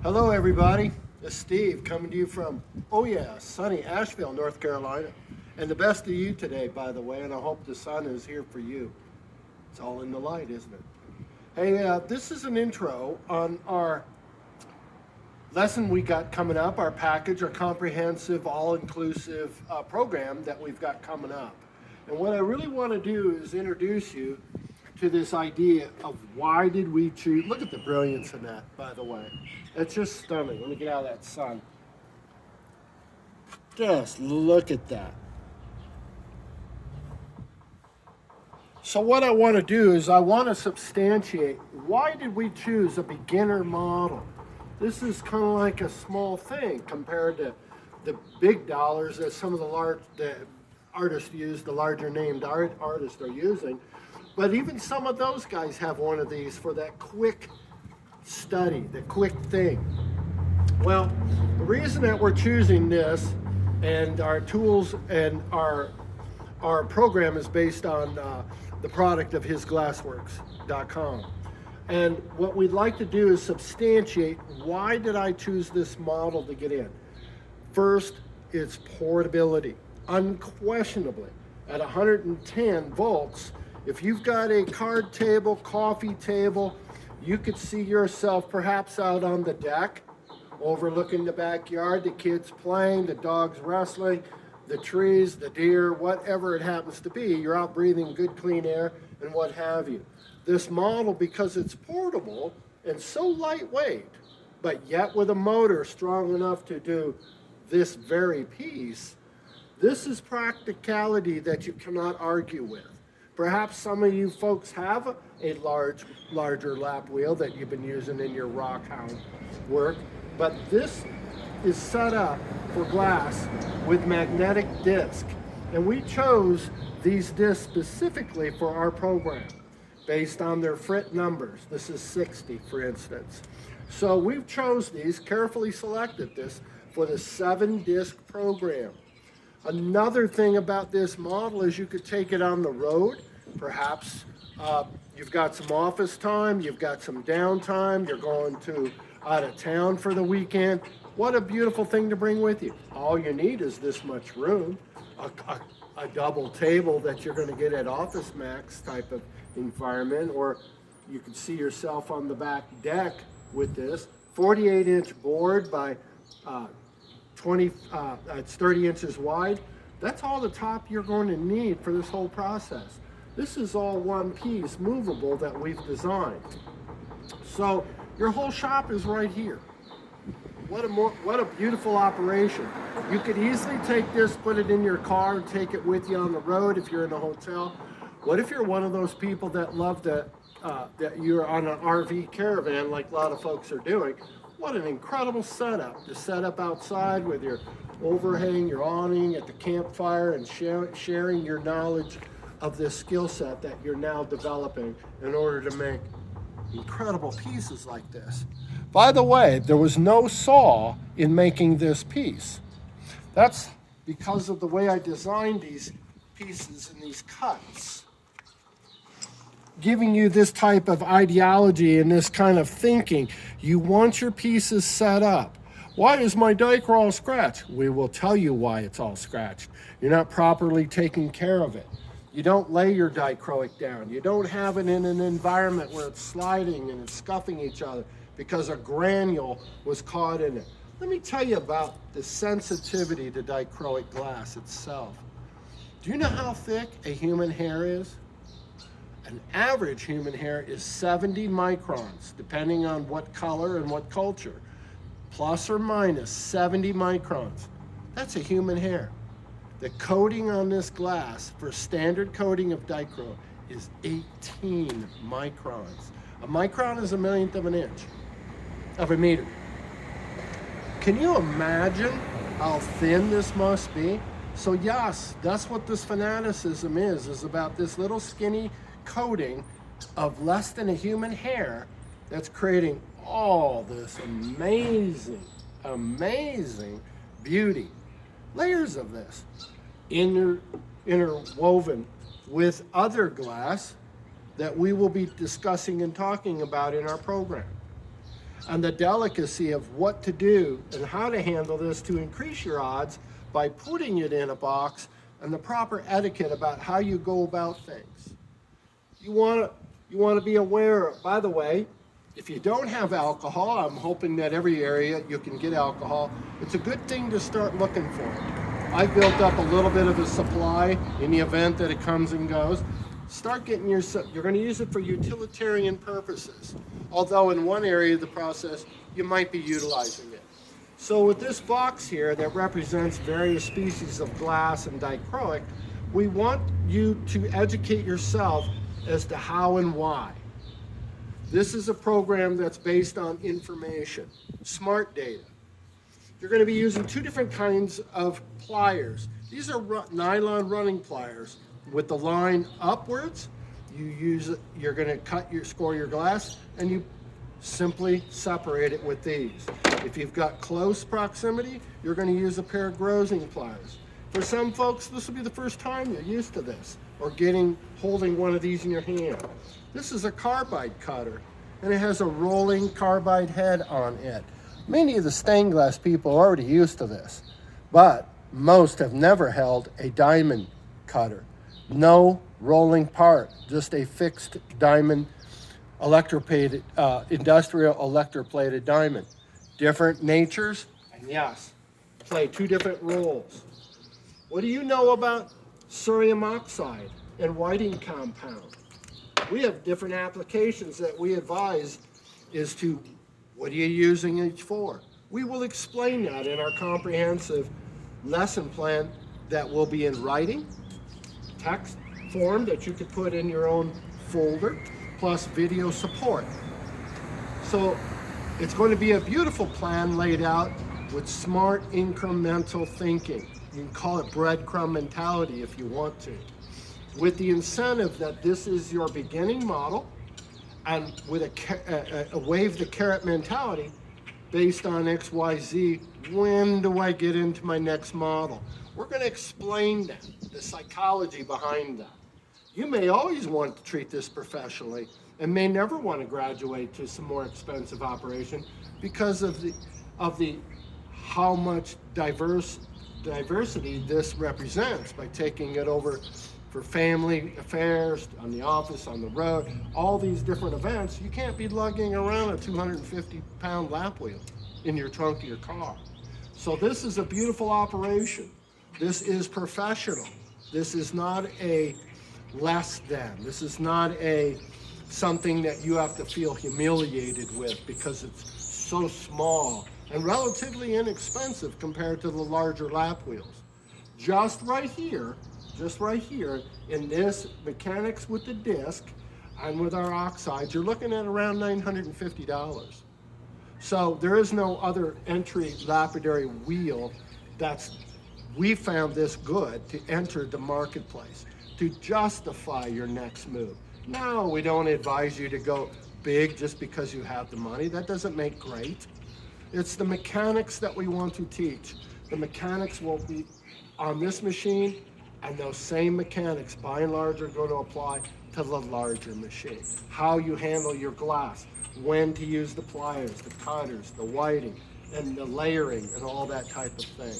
Hello, everybody. It's Steve coming to you from, oh yeah, sunny Asheville, North Carolina. And the best of you today, by the way, and I hope the sun is here for you. It's all in the light, isn't it? Hey, this is an intro on our lesson we got coming up, our package, our comprehensive, all-inclusive program that we've got coming up. And what I really want to do is introduce you to this idea of why did we choose. Look at the brilliance in that, by the way. It's just stunning. Let me get out of that sun. Just look at that. So what I want to do is I want to substantiate why did we choose a beginner model. This is kind of like a small thing compared to the big dollars that some of the artists use, the larger named artists are using. But even some of those guys have one of these for that quick study, the quick thing. Well, the reason that we're choosing this and our tools and our program is based on the product of hisglassworks.com. And what we'd like to do is substantiate why did I choose this model to get in. First, it's portability. Unquestionably, at 110 volts, if you've got a card table, coffee table, you could see yourself perhaps out on the deck, overlooking the backyard, the kids playing, the dogs wrestling, the trees, the deer, whatever it happens to be. You're out breathing good, clean air and what have you. This model, because it's portable and so lightweight, but yet with a motor strong enough to do this very piece, this is practicality that you cannot argue with. Perhaps some of you folks have a larger lap wheel that you've been using in your rock hound work, but this is set up for glass with magnetic disc. And we chose these discs specifically for our program based on their Frit numbers. This is 60, for instance. So we've chose these, carefully selected this for the 7-disc program. Another thing about this model is you could take it on the road. Perhaps you've got some office time, you've got some downtime, you're going out of town for the weekend. What a beautiful thing to bring with you. All you need is this much room, a double table that you're going to get at Office Max type of environment, or you can see yourself on the back deck with this. 48-inch board by it's 30 inches wide. That's all the top you're going to need for this whole process. This is all one piece, movable, that we've designed. So your whole shop is right here. What a beautiful operation. You could easily take this, put it in your car, and take it with you on the road if you're in a hotel. What if you're one of those people that love that you're on an RV caravan like a lot of folks are doing? What an incredible setup to set up outside with your overhang, your awning at the campfire, and sharing your knowledge of this skill set that you're now developing in order to make incredible pieces like this. By the way, there was no saw in making this piece. That's because of the way I designed these pieces and these cuts, giving you this type of ideology and this kind of thinking. You want your pieces set up. Why is my dichro all scratched? We will tell you why it's all scratched. You're not properly taking care of it. You don't lay your dichroic down. You don't have it in an environment where it's sliding and it's scuffing each other because a granule was caught in it. Let me tell you about the sensitivity to dichroic glass itself. Do you know how thick a human hair is? An average human hair is 70 microns, depending on what color and what culture. Plus or minus 70 microns. That's a human hair. The coating on this glass for standard coating of dichro is 18 microns. A micron is a millionth of an inch, of a meter. Can you imagine how thin this must be? So yes, that's what this fanaticism is about this little skinny coating of less than a human hair that's creating all this amazing beauty. Layers of this interwoven with other glass that we will be discussing and talking about in our program. and the delicacy of what to do and how to handle this to increase your odds by putting it in a box, and the proper etiquette about how you go about things. You want to be aware of, by the way, if you don't have alcohol, I'm hoping that every area you can get alcohol. It's a good thing to start looking for it. I've built up a little bit of a supply in the event that it comes and goes. Start getting you're going to use it for utilitarian purposes. Although in one area of the process, you might be utilizing it. So with this box here that represents various species of glass and dichroic, we want you to educate yourself as to how and why. This is a program that's based on information, smart data. You're going to be using two different kinds of pliers. These are nylon running pliers with the line upwards. You're going to score your glass, and you simply separate it with these. If you've got close proximity, you're going to use a pair of grazing pliers. For some folks, this will be the first time you're used to this, or holding one of these in your hand. This is a carbide cutter, and it has a rolling carbide head on it. Many of the stained glass people are already used to this, but most have never held a diamond cutter. No rolling part, just a fixed diamond electroplated, industrial electroplated diamond. Different natures, and yes, play two different roles. What do you know about cerium oxide and whiting compound? We have different applications that we advise as to what are you using each for. We will explain that in our comprehensive lesson plan that will be in writing, text form that you could put in your own folder, plus video support. So it's going to be a beautiful plan laid out with smart incremental thinking. You can call it breadcrumb mentality if you want to. With the incentive that this is your beginning model, and with a wave the carrot mentality based on XYZ, when do I get into my next model? We're going to explain that, the psychology behind that. You may always want to treat this professionally and may never want to graduate to some more expensive operation because of the how much diversity this represents by taking it over for family affairs, on the office, on the road, all these different events. You can't be lugging around a 250-pound lap wheel in your trunk of your car. So this is a beautiful operation. This is professional. This is not a less than. This is not something that you have to feel humiliated with because it's so small and relatively inexpensive compared to the larger lap wheels. Just right here in this mechanics with the disc and with our oxides, you're looking at around $950. So there is no other entry lapidary wheel we found this good to enter the marketplace, to justify your next move. No, we don't advise you to go big just because you have the money. That doesn't make great. It's the mechanics that we want to teach. The mechanics will be on this machine, and those same mechanics, by and large, are going to apply to the larger machine. How you handle your glass, when to use the pliers, the cutters, the whiting, and the layering, and all that type of thing.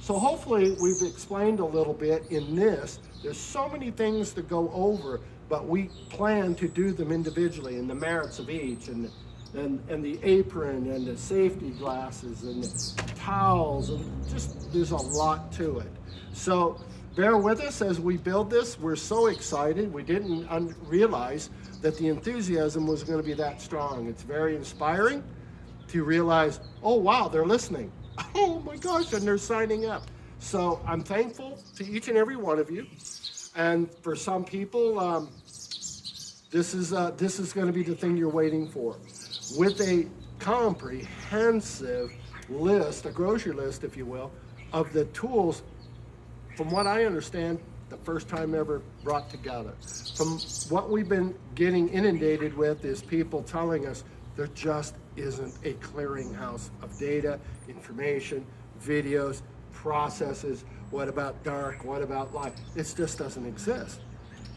So hopefully we've explained a little bit in this. There's so many things to go over, but we plan to do them individually, and the merits of each, and the apron, and the safety glasses, and the towels, and just there's a lot to it. So bear with us as we build this. We're so excited. We didn't realize that the enthusiasm was going to be that strong. It's very inspiring to realize, oh wow, they're listening. Oh my gosh, and they're signing up. So I'm thankful to each and every one of you. And for some people, this is going to be the thing you're waiting for. With a comprehensive list, a grocery list, if you will, of the tools, from what I understand, the first time ever brought together. From what we've been getting inundated with is people telling us there just isn't a clearinghouse of data, information, videos, processes. What about dark? What about light? It just doesn't exist.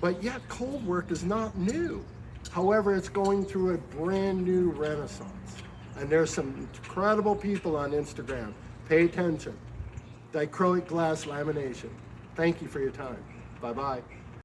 But yet cold work is not new. However, it's going through a brand new renaissance. And there's some incredible people on Instagram. Pay attention. Dichroic glass lamination. Thank you for your time. Bye-bye.